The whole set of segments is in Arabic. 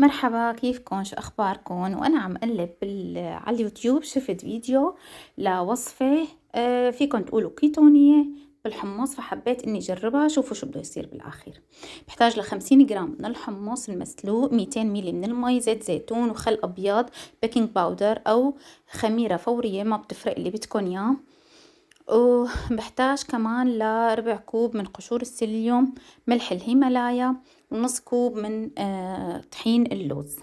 مرحبا، كيفكن؟ شو أخباركن؟ وأنا عم قلب على اليوتيوب شفت فيديو لوصفة فيكن تقولوا كيتونية بالحمص، فحبيت إني أجربها. شوفوا شو بده يصير بالآخر. بحتاج ل50 جرام من الحمص المسلوق، 200 ميلي من المي، زيت زيتون وخل أبيض، بيكنج باودر أو خميرة فورية، ما بتفرق اللي بدكن إياه. وبحتاج كمان لربع كوب من قشور السيليوم، ملح الهيمالايا، ونص كوب من طحين اللوز.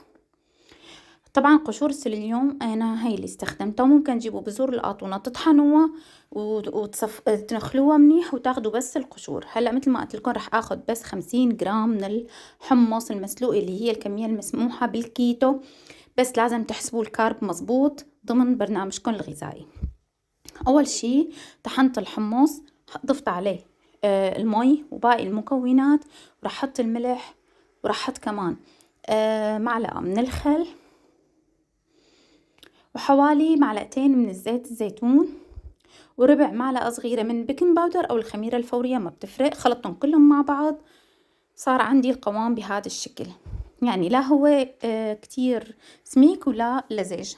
طبعا قشور السيليوم أنا هاي اللي استخدمتها. ممكن تجيبوا بذور القاطونة تطحنوها وتنخلوها منيح وتاخدوا بس القشور. هلا مثل ما قلت لكم رح اخذ بس 50 جرام من الحمص المسلوق اللي هي الكمية المسموحة بالكيتو، بس لازم تحسبوا الكارب مزبوط ضمن برنامجكم الغذائي. أول شي طحنت الحمص، ضفت عليه المي وباقي المكونات، ورح حط الملح، ورح حط كمان معلقة من الخل، وحوالي معلقتين من الزيت الزيتون، وربع معلقة صغيرة من بيكنج باودر أو الخميرة الفورية، ما بتفرق. خلطتهم كلهم مع بعض، صار عندي القوام بهذا الشكل. يعني لا هو كتير سميك ولا لزج.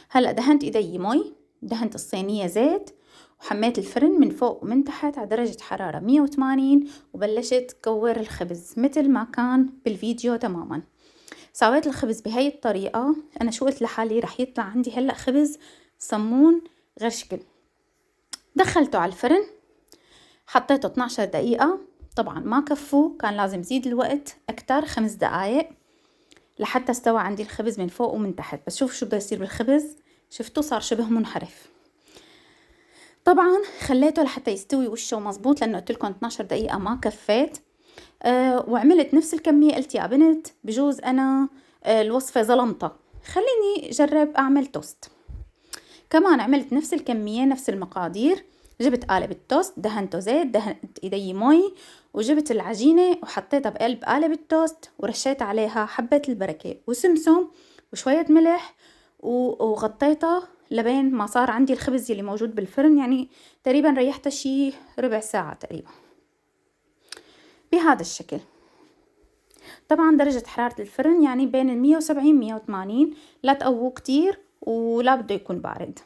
هلأ دهنت إيدي مي، دهنت الصينية زيت، وحميت الفرن من فوق ومن تحت على درجة حرارة 180، وبلشت كور الخبز مثل ما كان بالفيديو تماما. سويت الخبز بهاي الطريقة. أنا شو قلت لحالي؟ رح يطلع عندي هلأ خبز صمون غير شكل. دخلته على الفرن، حطيته 12 دقيقة. طبعا ما كفوا، كان لازم زيد الوقت أكتر، 5 دقايق لحتى استوى عندي الخبز من فوق ومن تحت. بس شوف شو بده يصير بالخبز، شفتوا صار شبه منحرف. طبعا خليته لحتى يستوي وشه مزبوط، لأنه قلت لكم 12 دقيقة ما كفيت. وعملت نفس الكمية. قلت يا بنت بجوز أنا الوصفة ظلمتها، خليني جرب أعمل توست. كمان عملت نفس الكمية نفس المقادير. جبت قالب التوست، دهنته زيت، دهنت ايدي مي، وجبت العجينة وحطيتها بقلب قالب التوست، ورشيت عليها حبة البركة وسمسم وشوية ملح، وغطيتها لبين ما صار عندي الخبز اللي موجود بالفرن. يعني تقريبا ريحتها شي ربع ساعة تقريبا بهذا الشكل. طبعا درجة حرارة الفرن يعني بين 170 180، لا تقووه كتير ولا بده يكون بارد.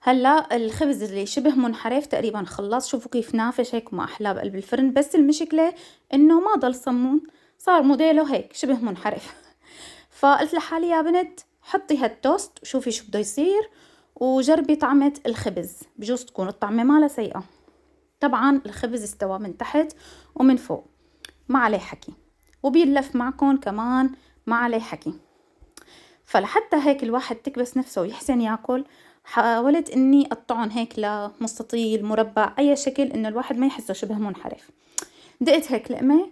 هلا الخبز اللي شبه منحرف تقريبا خلص. شوفوا كيف نافش هيك وما احلاه بقلب الفرن، بس المشكلة انه ما ضل صمون، صار موديله هيك شبه منحرف. فقلت لحالي يا بنت حطي هالتوست وشوفي شو بده يصير، وجربي طعمة الخبز، بجوز تكون الطعمة مالا سيئة. طبعا الخبز استوى من تحت ومن فوق، ما عليه حكي، وبيلف معكم كمان ما عليه حكي. فلحتى هيك الواحد تكبس نفسه ويحسن ياكل، حاولت اني اقطعهم هيك لمستطيل مربع اي شكل، انه الواحد ما يحسه شبه منحرف. دقت هيك لقمة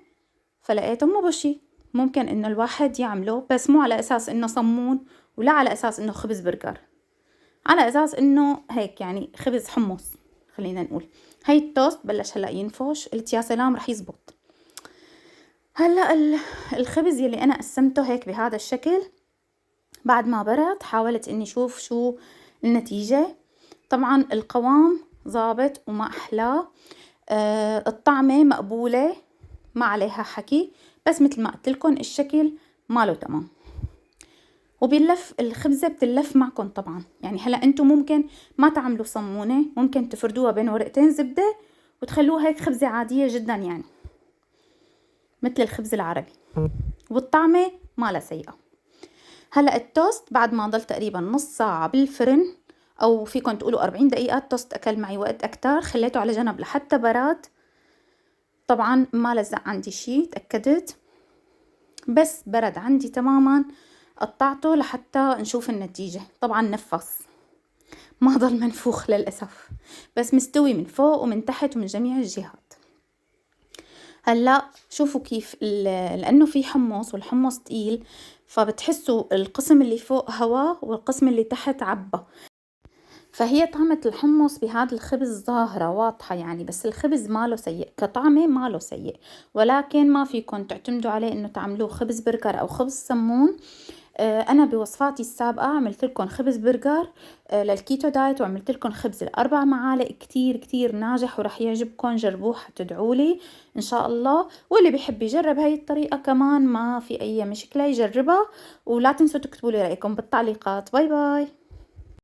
فلقيته مو بشي، ممكن انه الواحد يعمله، بس مو على اساس انه صمون، ولا على اساس انه خبز برجر، على اساس انه هيك يعني خبز حمص. خلينا نقول هاي التوست بلش هلا ينفش، قلت يا سلام رح يزبط. هلا الخبز يلي انا قسمته هيك بهذا الشكل، بعد ما برد حاولت اني اشوف شو النتيجة. طبعا القوام ضابط وما احلاه. الطعمة مقبولة ما عليها حكي، بس مثل ما قلت لكم الشكل ماله تمام. وبيلف الخبزة بتلف معكم طبعا. يعني هلا انتم ممكن ما تعملوا صمونة، ممكن تفردوها بين ورقتين زبدة وتخلوها هيك خبزة عادية جدا، يعني مثل الخبز العربي، والطعمة ما لا سيئة. هلا التوست بعد ما ضل تقريبا نص ساعة بالفرن، او فيكم تقولوا 40 دقيقة، التوست اكل معي وقت اكتر، خليته على جنب لحتى براد. طبعا ما لزق عندي شي، تأكدت، بس برد عندي تماما. قطعته لحتى نشوف النتيجة. طبعا نفص، ما ضل منفوخ للأسف، بس مستوي من فوق ومن تحت ومن جميع الجهات. هلا شوفوا كيف لأنه في حمص والحمص تقيل، فبتحسوا القسم اللي فوق هوا والقسم اللي تحت عبى، فهي طعمة الحمص بهذا الخبز ظاهرة واضحة يعني. بس الخبز ماله سيء كطعمة، ماله سيء، ولكن ما فيكن تعتمدوا عليه انه تعملوه خبز برجر او خبز سمون. أنا بوصفاتي السابقة عملت لكم خبز برجر للكيتو دايت، وعملت لكم خبز ال4 معالق كتير كتير ناجح وراح يعجبكم، جربوه حتدعولي إن شاء الله. واللي بيحب يجرب هاي الطريقة كمان ما في أي مشكلة يجربها، ولا تنسوا تكتبوا لي رأيكم بالتعليقات. باي باي.